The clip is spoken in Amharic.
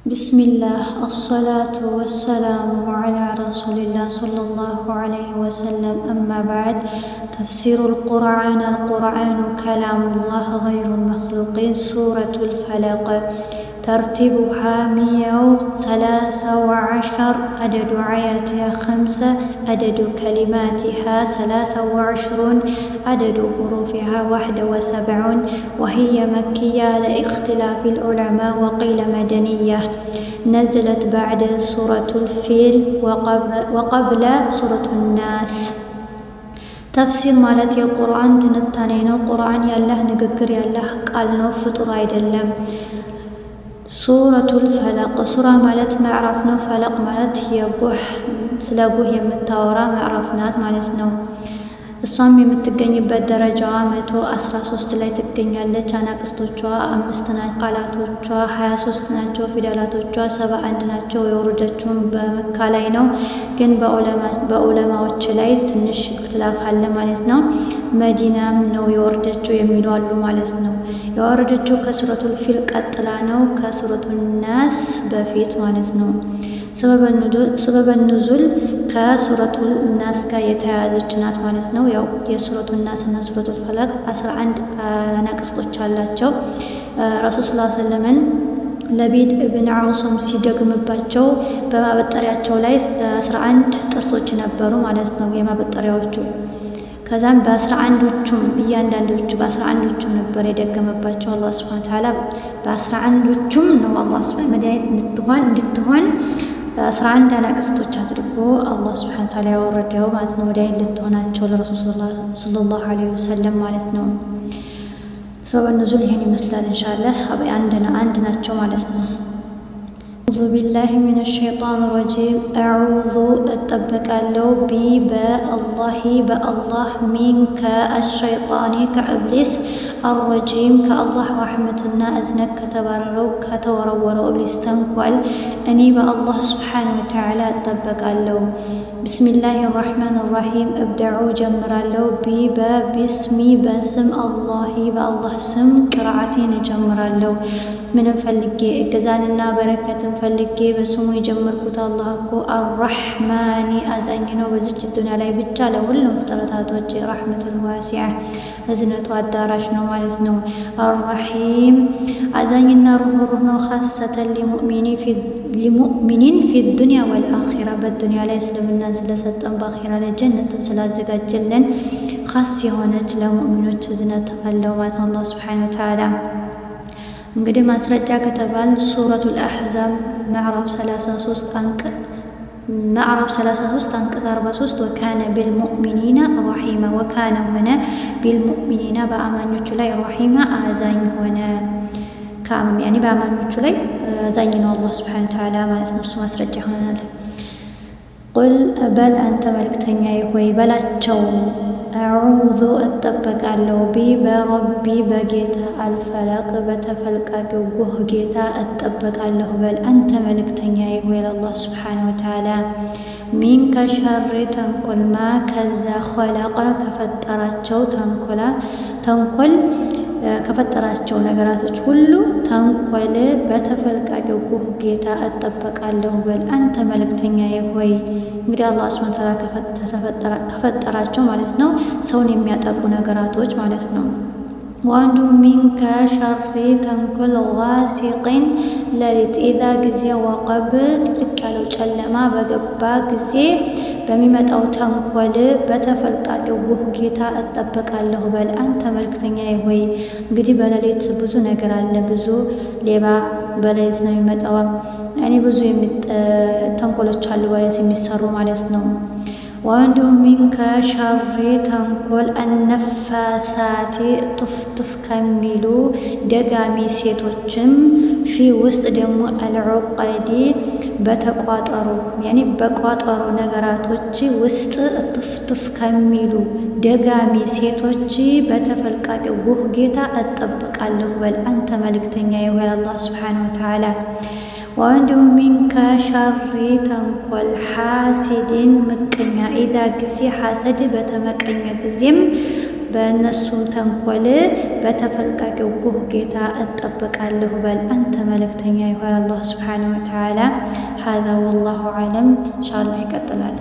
بسم الله الصلاة والسلام على رسول الله صلى الله عليه وسلم. أما بعد، تفسير القرآن كلام الله غير المخلوق. سورة الفلق ترتيبها 113 عدد آياتها 5 عدد كلماتها 23 عدد حروفها 71 وهي مكية لاختلاف العلماء وقيل مدنية. نزلت بعد سورة الفيل وقبل سورة الناس. ተፍሲር ማለት የቁርአን ትንታኔ ነው። ቁርአን ያላህ ንግግር ያላህ ቃል ነው፣ ፍጡር አይደለም። ሱረቱል ፈለቅ ሱራ ማለት ምዕራፍ ነው። ፈለቅ ማለት ስለ ጎህ የምታወራ ምዕራፍ ናት ማለት ነው። እሷም የምትገኝበት ደረጃዋ 113 ላይ ትገኛለች። አናቅስቶቿ 5 ናቸው። ቃላቶቿ 23 ናቸው። ፊደላቶቿ 71 ናቸው። የወረደችውም በመካ ላይ ነው፣ ግን በዑለማዎች ላይ ትንሽ እክትላፍ አለ ማለት ነው። መዲናም ነው የወረደችው የሚሉ አሉ ማለት ነው። የወረደችው ከሱረቱል ፊል ቀጥላ ነው፣ ከሱረቱል ናስ በፊት ማለት ነው። ሰበበ ኑዙል ከሱረቱል ናስ ጋር የተያያዘች ናት ማለት ነው። ያው የሱረቱል ናስ እና ሱረቱል ፈለቅ 11 አናቅስቶች አላቸው። ረሱል ሰለላሁ ዐለይሂ ወሰለም ለቢድ ኢብን ዓውሶም ሲደግምባቸው በማበጠሪያቸው ላይ 11 ጥርሶች ነበሩ ማለት ነው የማበጠሪያዎቹ። ከዛም በ11ዱም እያንዳንዶቹ በ11ዱም ነበር የደገመባቸው አላህ ሱብሓነሁ ወተዓላ። በ11ዱም ነው አላህ ሱብሓነሁ መድኃኒት እንድትሆን 11 አናቅስቶች አድርጎ አላህ ሱብሓነሁ ወተዓላ ያወረደው ማለት ነው። መድኃኒት ልትሆናቸው ለረሱል ሰለላሁ ዐለይሂ ወሰለም ማለት ነው። ሰበበ ኑዙል ይሄን ይመስላል። ኢንሻአላህ አንድ ናቸው ማለት ነው። አዑዙ ቢላሂ ሚነ ሸይጣን ረጂም። አዑዙ እጠበቃለሁ በአላህ ሚንከ አሸይጣኒ ከኢብሊስ አልረጂም ከአላህ ረሕመትና እዝነት ከተወረወረው ኢብሊስ ተንኮል እኔ በአላህ ስብሓነሁ ወተዓላ እጠበቃለሁ። ቢስሚላሂ ራሕማን ራሒም እብደዑ ጀምራለሁ። በቢስሚ በስም አላሂ በአላህ ስም ቅርአቴን እጀምራለሁ። ምንም ፈልጌ እገዛንና በረከትን ፈልጌ በስሙ የጀመርኩት አላህ እኮ አርራሕማኒ አዛኝ ነው። በዚች ዱንያ ላይ ብቻ ለሁሉም ፍጥረታቶች ረሕመቱል ዋሲዓ እዝነቱ አዳራሽ ነው ማለት ነው። አርራሒም አዛኝና ሩህሩህ ነው። ኻሰተን ሊሙእሚኒን ፊ ዱንያ ወልአኺራ በዱንያ ላይ እስልምናን ስለሰጠን በአኺራ ላይ ጀነትን ስላዘጋጀልን ኻስ የሆነች ለሙእሚኖች እዝነት አለው ማለት ነው አላህ ሱብሓነሁ ወተዓላ። እንግዲህ ማስረጃ ከተባል ሱረቱል አሕዛብ ምዕራፍ 33 አንቀጽ 43 ወካነ ቢልሙእሚኒና ረሒማ ወካነ ሆነ ቢልሙእሚኒና በአማኞቹ ላይ ረሒማ አዛኝ ሆነ። በአማኞቹ ላይ አዛኝ ነው አላህ ሱብሓነሁ ወተዓላ ማለት ነው። እሱ ማስረጃ ይሆናል። ቁል በል አንተ መልእክተኛ ሆይ በላቸው አዑዙ እጠበቃለሁ በረቢ በጌታ አልፈለቅ በተፈልቃቂው ጎህ ጌታ እጠበቃለሁ በል አንተ መልእክተኛ ሆይ ለአላህ ሱብሓነሁ ወተዓላ ሚንከ ሸሪ ተንኮል ማ ከዛ ኸለቀ ከፈጠራቸው ተንኮል ከፈጠራቸው ነገራቶች ሁሉ ተንኮል በተፈልቃቂው ጎህ ጌታ እጠበቃለሁ በል አንተ መልእክተኛ ሆይ። እንግዲህ አላህ ሱብሓነሁ ወተዓላ ከፈጠራቸው ማለት ነው ሰውን የሚያጠቁ ነገራቶች ማለት ነው። ወአንዱ ሚንከ ሸሪ ተንኮል ጋሲቅን ሌሊት ኢዛ ጊዜ ወቀብ ልቅ ያለው ጨለማ በገባ ጊዜ በሚመጣው ተንኮል በተፈልቃቂው ጎህ ጌታ እጠበቃለሁ በል አንተ መልእክተኛ ሆይ። እንግዲህ በሌሊት ብዙ ነገር አለ። ብዙ ሌባ በሌሊት ነው የሚመጣው። ብዙ ተንኮሎች አሉ በሌሊት የሚሰሩ ማለት ነው። ወአንዱ ሚንከ ሸሪ ተንኮል አነፋሳቲ ቱፍቱፍ ከሚሉ ደጋሚ ሴቶችም ፊ ውስጥ ደግሞ አልዑቀዲ በቋጠሩ ነገራቶች ውስጥ ቱፍቱፍ ከሚሉ ደጋሚ ሴቶች በተፈልቃቂው ጎህ ጌታ እጠበቃለሁ በል አንተ መልእክተኛ ይሆን አላህ ሱብሓነሁ ወተዓላ። ወአንዱ ሚንከ ሸሪ ተንኮል ሐሲድን ምቀኛ ኢዛ ጊዜ ሐሰድ በተመቀኘ ጊዜም በእነሱ ተንኮል በተፈልቃቂው ጉህ ጌታ እጠብቃለሁ በል አንተ መልእክተኛ ይሆን አላህ ሱብሓነሁ ወተዓላ። ሀዛ ወላሁ አዕለም። ኢንሻአላህ ይቀጥላል።